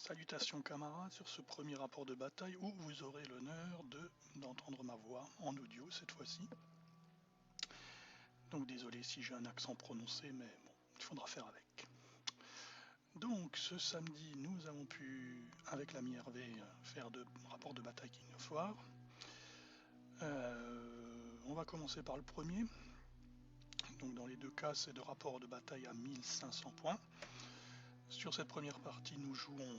Salutations camarades sur ce premier rapport de bataille où vous aurez l'honneur d'entendre ma voix en audio cette fois-ci. Donc désolé si j'ai un accent prononcé, mais bon, il faudra faire avec. Donc ce samedi, nous avons pu, avec l'ami Hervé, faire 2 rapports de bataille King of War. On va commencer par le premier. Donc dans les deux cas, c'est de rapports de bataille à 1500 points. Sur cette première partie, nous jouons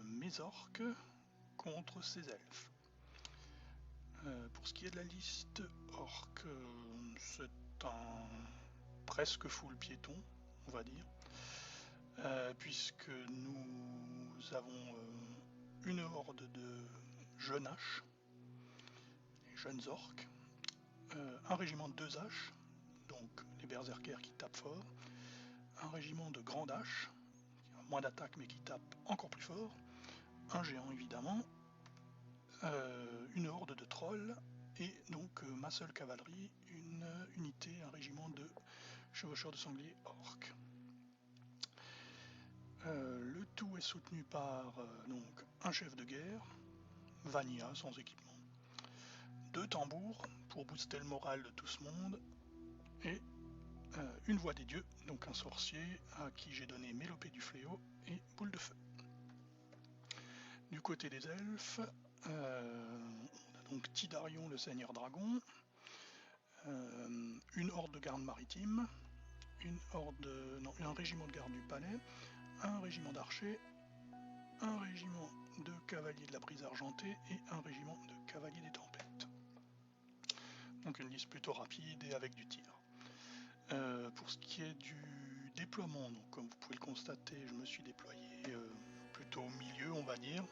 mes orques contre ces elfes. Pour ce qui est de la liste orques, c'est un presque full piéton, on va dire, puisque nous avons une horde de jeunes haches, les jeunes orques, un régiment de 2 haches, donc les berserkers qui tapent fort, un régiment de grandes haches, qui a moins d'attaque mais qui tape encore plus fort, un géant évidemment, une horde de trolls, et donc ma seule cavalerie, une unité, un régiment de chevaucheurs de sangliers orques. Le tout est soutenu par donc un chef de guerre, Vanilla sans équipement, 2 tambours pour booster le moral de tout ce monde, et une voix des dieux, donc un sorcier à qui j'ai donné Mélopée du Fléau et Boule de Feu. Du côté des elfes, on a donc Tidarion le Seigneur Dragon, une horde de gardes maritimes, un régiment de garde du palais, un régiment d'archers, un régiment de cavaliers de la brise argentée et un régiment de cavaliers des tempêtes. Donc une liste plutôt rapide et avec du tir. Pour ce qui est du déploiement, donc comme vous pouvez le constater, je me suis déployé plutôt au milieu, on va dire,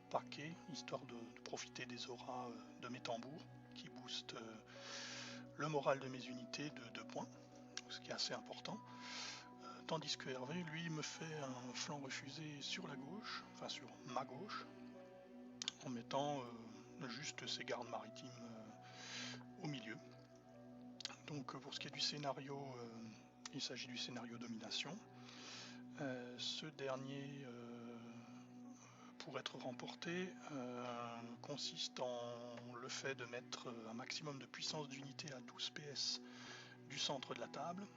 paquet, histoire de profiter des auras de mes tambours qui boostent le moral de mes unités de 2 points, ce qui est assez important. Tandis que Hervé, lui, me fait un flanc refusé sur la gauche, enfin sur ma gauche, en mettant juste ses gardes maritimes au milieu. Donc pour ce qui est du scénario, il s'agit du scénario domination. Ce dernier, pour être remporté, consiste en le fait de mettre un maximum de puissance d'unité à 12 PS du centre de la table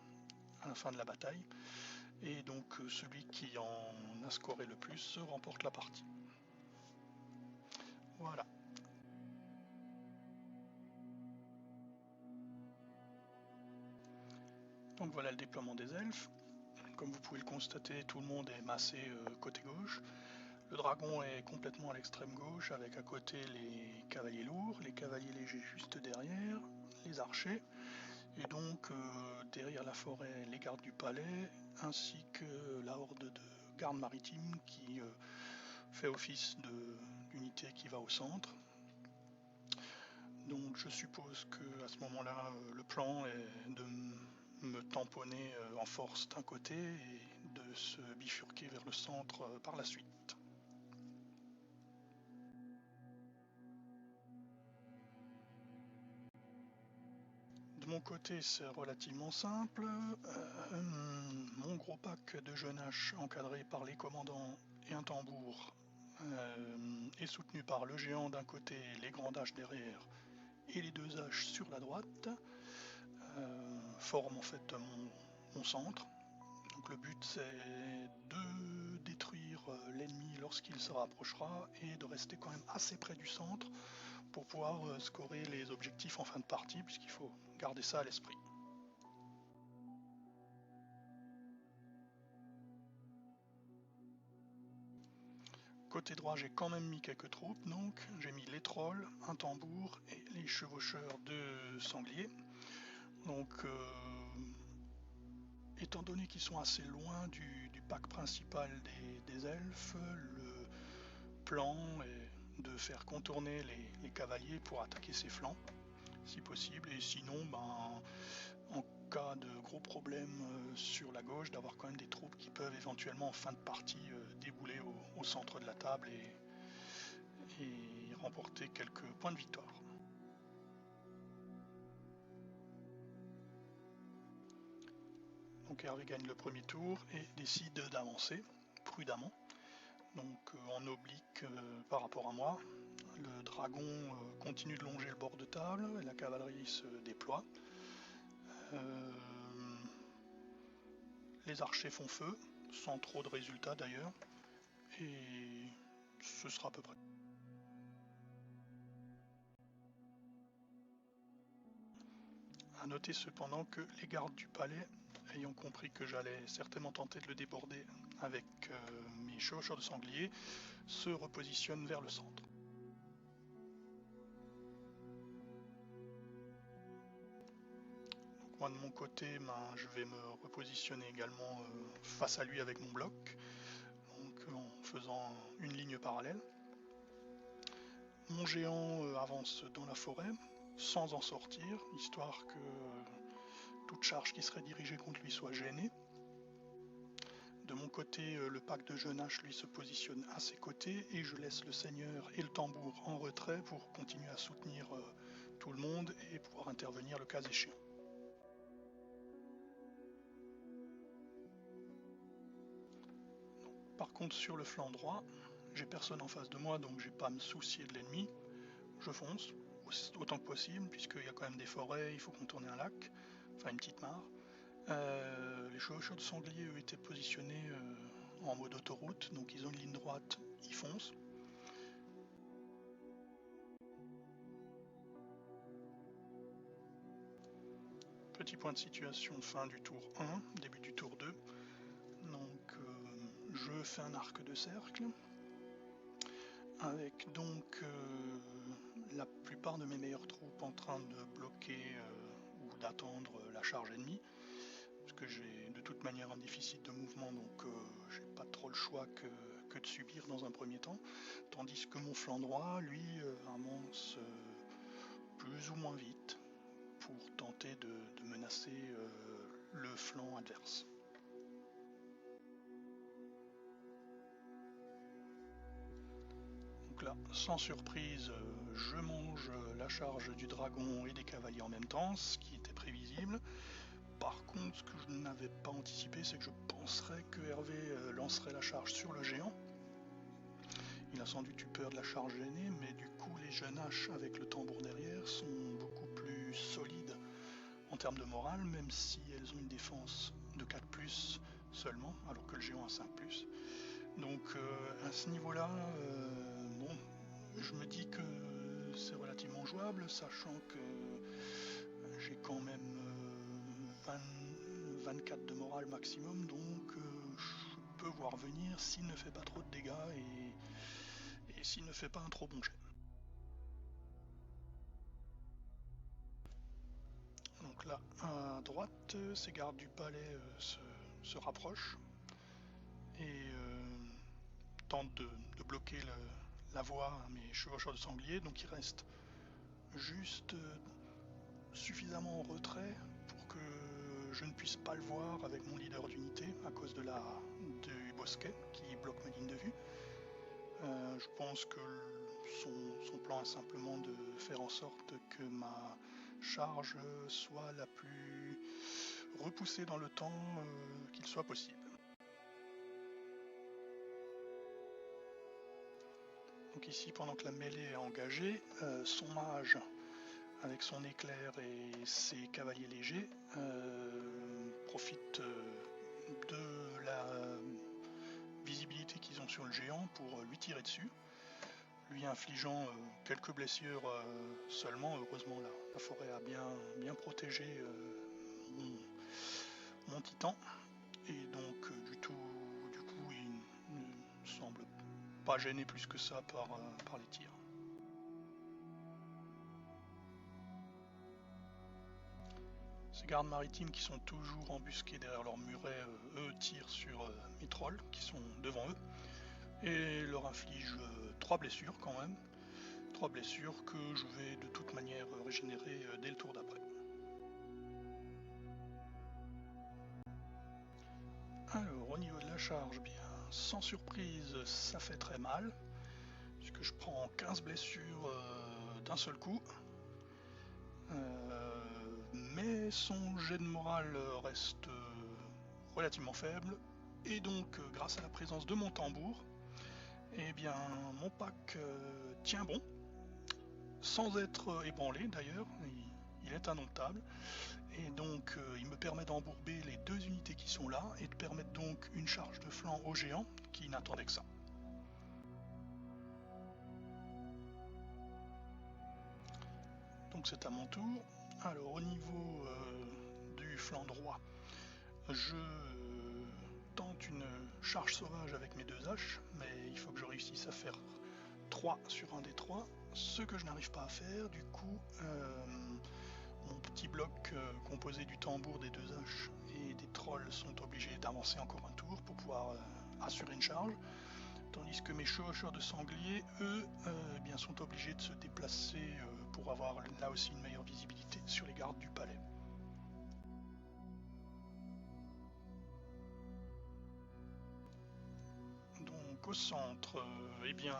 à la fin de la bataille, et donc celui qui en a scoré le plus remporte la partie. Voilà. Donc voilà le déploiement des elfes. Comme vous pouvez le constater, tout le monde est massé côté gauche. Le dragon est complètement à l'extrême gauche, avec à côté les cavaliers lourds, les cavaliers légers juste derrière, les archers, et donc derrière la forêt, les gardes du palais, ainsi que la horde de gardes maritimes qui fait office d'unité qui va au centre. Donc je suppose qu'à ce moment-là, le plan est de me tamponner en force d'un côté et de se bifurquer vers le centre par la suite. De mon côté, c'est relativement simple. Mon gros pack de jeunes haches encadré par les commandants et un tambour est soutenu par le géant d'un côté, les grandes haches derrière et les 2 haches sur la droite, forment en fait mon centre. Donc le but c'est de détruire l'ennemi lorsqu'il se rapprochera et de rester quand même assez près du centre pour pouvoir scorer les objectifs en fin de partie, puisqu'il faut garder ça à l'esprit. Côté droit, j'ai quand même mis quelques troupes, donc j'ai mis les trolls, un tambour et les chevaucheurs de sangliers. Donc étant donné qu'ils sont assez loin du pack principal des elfes, le plan est de faire contourner les cavaliers pour attaquer ses flancs, si possible, et sinon, en cas de gros problèmes sur la gauche, d'avoir quand même des troupes qui peuvent éventuellement en fin de partie débouler au centre de la table et remporter quelques points de victoire. Donc Hervé gagne le premier tour et décide d'avancer prudemment. donc en oblique par rapport à moi. Le dragon continue de longer le bord de table, et la cavalerie se déploie. Les archers font feu, sans trop de résultats d'ailleurs, et ce sera à peu près. A noter cependant que les gardes du palais, ayant compris que j'allais certainement tenter de le déborder avec mes chevaucheurs de sanglier, se repositionnent vers le centre. Donc moi de mon côté, je vais me repositionner également face à lui avec mon bloc, donc en faisant une ligne parallèle. Mon géant avance dans la forêt, sans en sortir, histoire que toute charge qui serait dirigée contre lui soit gênée. De mon côté, le pack de Jeunache lui se positionne à ses côtés et je laisse le seigneur et le tambour en retrait pour continuer à soutenir tout le monde et pouvoir intervenir le cas échéant. Par contre, sur le flanc droit, j'ai personne en face de moi, donc j'ai pas à me soucier de l'ennemi. Je fonce autant que possible, puisqu'il y a quand même des forêts, il faut contourner un lac, enfin une petite mare. Les chevaucheurs de sanglier eux étaient positionnés en mode autoroute, donc ils ont une ligne droite, ils foncent. Petit point de situation, fin du tour 1, début du tour 2. Donc je fais un arc de cercle, avec donc la plupart de mes meilleures troupes en train de bloquer ou d'attendre la charge ennemie, parce que j'ai de toute manière un déficit de mouvement, donc j'ai pas trop le choix que de subir dans un premier temps, tandis que mon flanc droit, lui, avance plus ou moins vite pour tenter de menacer le flanc adverse. Donc là, sans surprise, je mange la charge du dragon et des cavaliers en même temps, ce qui était prévisible. Par contre, ce que je n'avais pas anticipé, c'est que je penserais que Hervé lancerait la charge sur le géant. Il a sans doute eu peur de la charge gênée, mais du coup les Jeunaches avec le tambour derrière sont beaucoup plus solides en termes de morale, même si elles ont une défense de 4+, seulement, alors que le géant a 5+. Donc à ce niveau-là, bon, je me dis que c'est relativement jouable, sachant que j'ai quand même 24 de morale maximum, donc je peux voir venir s'il ne fait pas trop de dégâts et s'il ne fait pas un trop bon jet. Donc là, à droite, ces gardes du palais se rapprochent et tentent de bloquer la voie à mes chevaucheurs de sanglier, donc ils restent juste suffisamment en retrait pour que je ne puisse pas le voir avec mon leader d'unité à cause du bosquet qui bloque ma ligne de vue. Je pense que son plan est simplement de faire en sorte que ma charge soit la plus repoussée dans le temps qu'il soit possible. Donc ici, pendant que la mêlée est engagée, son mage, avec son éclair et ses cavaliers légers, profitent de la visibilité qu'ils ont sur le géant pour lui tirer dessus, lui infligeant quelques blessures seulement. Heureusement, la forêt a bien protégé mon titan, et donc du coup il ne semble pas gêné plus que ça par les tirs. Ces gardes maritimes qui sont toujours embusqués derrière leurs murets, eux tirent sur mes trolls qui sont devant eux et leur infligent 3 blessures quand même. 3 blessures que je vais de toute manière régénérer dès le tour d'après. Alors au niveau de la charge, bien sans surprise ça fait très mal, puisque je prends 15 blessures d'un seul coup. Mais son jet de morale reste relativement faible, et donc grâce à la présence de mon tambour, Eh bien, mon pack tient bon, sans être ébranlé d'ailleurs, il est indomptable. Et donc il me permet d'embourber les 2 unités qui sont là et de permettre donc une charge de flanc aux géants qui n'attendaient que ça. Donc c'est à mon tour. Alors au niveau du flanc droit, je tente une charge sauvage avec mes 2 haches, mais il faut que je réussisse à faire 3 sur un des 3, ce que je n'arrive pas à faire. Du coup mon petit bloc composé du tambour, des 2 haches et des trolls sont obligés d'avancer encore un tour pour pouvoir assurer une charge, tandis que mes chevaucheurs de sangliers, eux, eh bien, sont obligés de se déplacer pour avoir là aussi une meilleure visibilité sur les gardes du palais. Donc au centre, eh bien,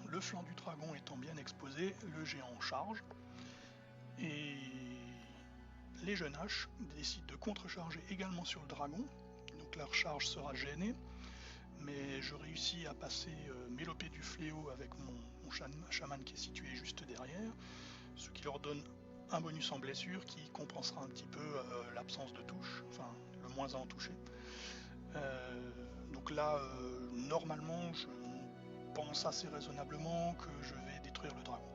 le flanc du dragon étant bien exposé, le géant en charge, et les jeunes haches décident de contrecharger également sur le dragon, donc leur charge sera gênée, mais je réussis à passer Mélopée du Fléau avec mon chaman qui est situé juste derrière, ce qui leur donne un bonus en blessure qui compensera un petit peu l'absence de touche, enfin le moins à en toucher. Donc là, normalement, je pense assez raisonnablement que je vais détruire le dragon.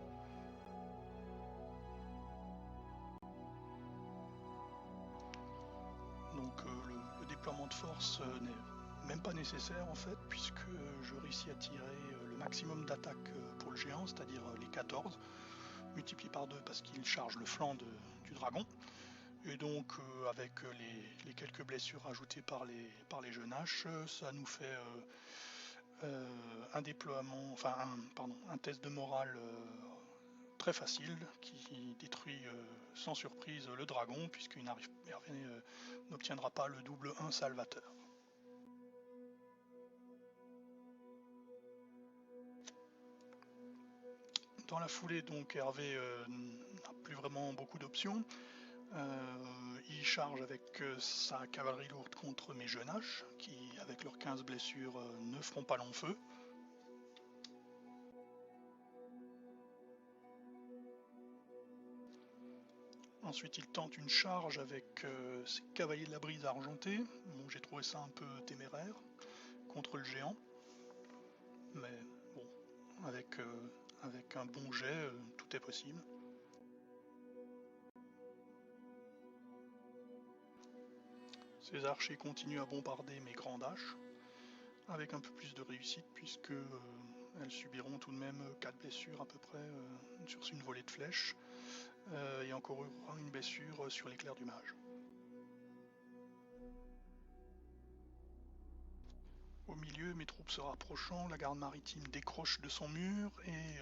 Donc le déploiement de force n'est même pas nécessaire en fait, puisque je réussis à tirer le maximum d'attaques pour le géant, c'est-à-dire les 14, multiplié par 2 parce qu'il charge le flanc du dragon. Et donc avec les quelques blessures ajoutées par les jeunes haches, ça nous fait un déploiement, enfin un test de morale très facile qui détruit sans surprise le dragon, puisqu'il n'obtiendra pas le double 1 salvateur. Dans la foulée, donc, Hervé n'a plus vraiment beaucoup d'options. Il charge avec sa cavalerie lourde contre mes jeunes haches, qui, avec leurs 15 blessures, ne feront pas long feu. Ensuite, il tente une charge avec ses cavaliers de la brise argentés. Bon, j'ai trouvé ça un peu téméraire contre le géant. Mais bon, avec un bon jet, tout est possible. Ces archers continuent à bombarder mes grandes haches, avec un peu plus de réussite, puisque elles subiront tout de même 4 blessures à peu près sur une volée de flèches, et encore une blessure sur l'éclair du mage. Au milieu, mes troupes se rapprochant, la garde maritime décroche de son mur et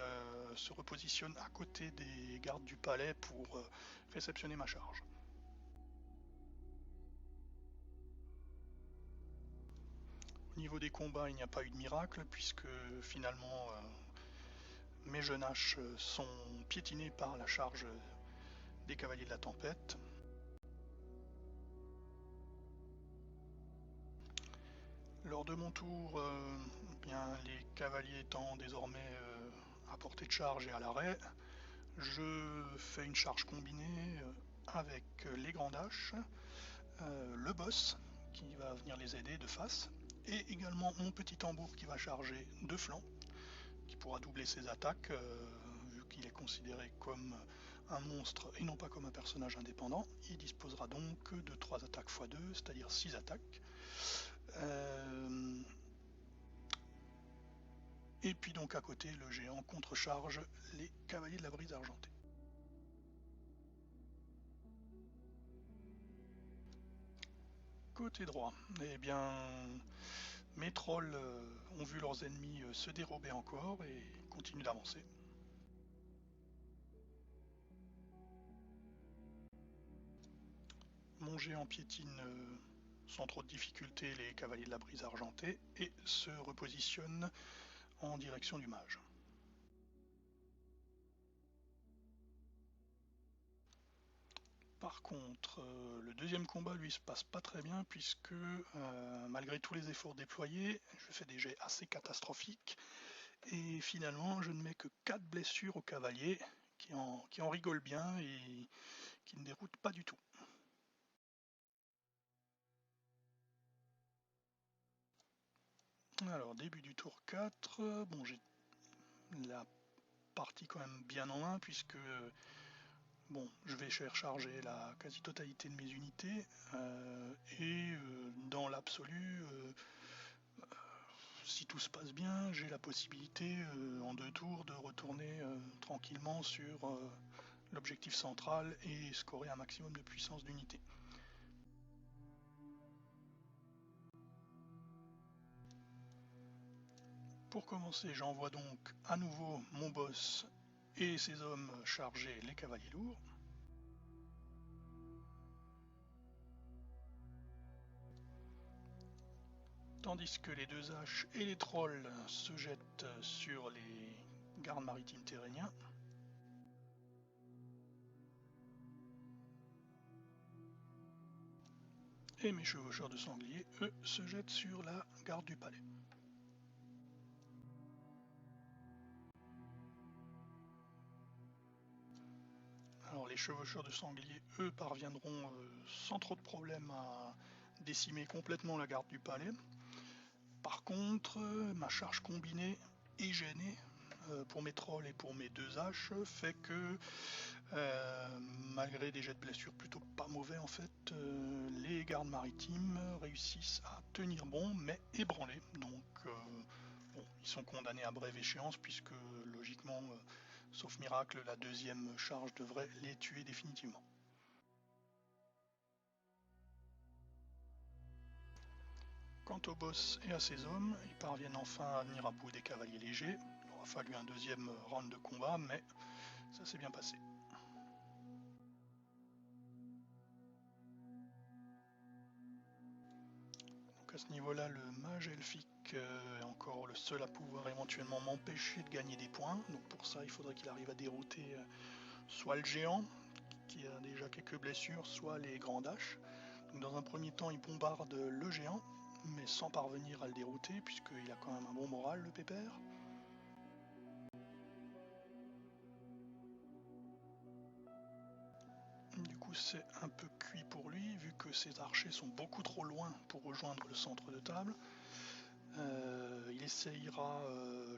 se repositionne à côté des gardes du palais pour réceptionner ma charge. Au niveau des combats, il n'y a pas eu de miracle, puisque finalement mes jeunes haches sont piétinées par la charge des cavaliers de la tempête. Lors de mon tour, bien, les cavaliers étant désormais à portée de charge et à l'arrêt, je fais une charge combinée avec les grandes haches, le boss qui va venir les aider de face, et également mon petit tambour qui va charger de flanc, qui pourra doubler ses attaques, vu qu'il est considéré comme un monstre et non pas comme un personnage indépendant. Il disposera donc de 3 attaques x 2, c'est-à-dire 6 attaques. Et puis donc à côté, le géant contrecharge les cavaliers de la brise argentée. Côté droit, eh bien, mes trolls ont vu leurs ennemis se dérober encore et continuent d'avancer. Mon géant piétine sans trop de difficulté les cavaliers de la brise argentée et se repositionne en direction du mage. Par contre, le deuxième combat lui se passe pas très bien, puisque malgré tous les efforts déployés, je fais des jets assez catastrophiques Et finalement, je ne mets que 4 blessures au cavalier, qui en rigole bien et qui ne déroute pas du tout. Alors, début du tour 4, bon, j'ai la partie quand même bien en main, puisque bon, je vais faire charger la quasi-totalité de mes unités, et dans l'absolu, si tout se passe bien, j'ai la possibilité en 2 tours de retourner tranquillement sur l'objectif central et scorer un maximum de puissance d'unité. Pour commencer, j'envoie donc à nouveau mon boss et ses hommes charger les cavaliers lourds. Tandis que les 2 haches et les trolls se jettent sur les gardes maritimes terréniens. Et mes chevaucheurs de sangliers, eux, se jettent sur la garde du palais. Alors les chevaucheurs de sangliers, eux, parviendront sans trop de problèmes à décimer complètement la garde du palais. Par contre, ma charge combinée est gênée pour mes trolls et pour mes 2 haches, fait que malgré des jets de blessures plutôt pas mauvais en fait, les gardes maritimes réussissent à tenir bon mais ébranlés. Donc bon, ils sont condamnés à brève échéance puisque logiquement, sauf miracle, la 2e charge devrait les tuer définitivement. Quant au boss et à ses hommes, ils parviennent enfin à venir à bout des cavaliers légers. Il aura fallu un 2e round de combat, mais ça s'est bien passé. Donc à ce niveau-là, le mage elfique est encore le seul à pouvoir éventuellement m'empêcher de gagner des points. Donc pour ça, il faudrait qu'il arrive à dérouter soit le géant, qui a déjà quelques blessures, soit les grands dash. Donc dans un premier temps, il bombarde le géant, mais sans parvenir à le dérouter, puisqu'il a quand même un bon moral, le pépère. Du coup, c'est un peu cuit pour lui, vu que ses archers sont beaucoup trop loin pour rejoindre le centre de table. Il essayera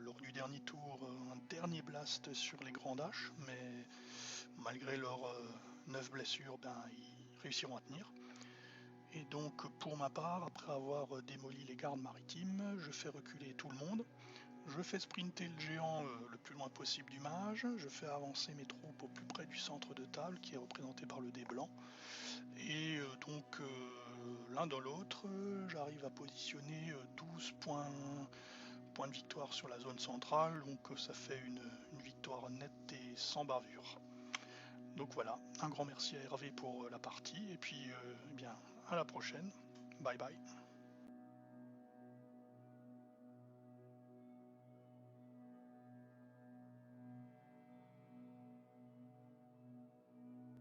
lors du dernier tour un dernier blast sur les grands dash, mais malgré leurs 9 blessures, ils réussiront à tenir. Et donc pour ma part, après avoir démoli les gardes maritimes, je fais reculer tout le monde. Je fais sprinter le géant le plus loin possible du mage, je fais avancer mes troupes au plus près du centre de table qui est représenté par le dé blanc. Et donc l'un dans l'autre, j'arrive à positionner 12 points de victoire sur la zone centrale, donc ça fait une victoire nette et sans bavure. Donc voilà, un grand merci à Hervé pour la partie, et puis eh bien à la prochaine, bye bye.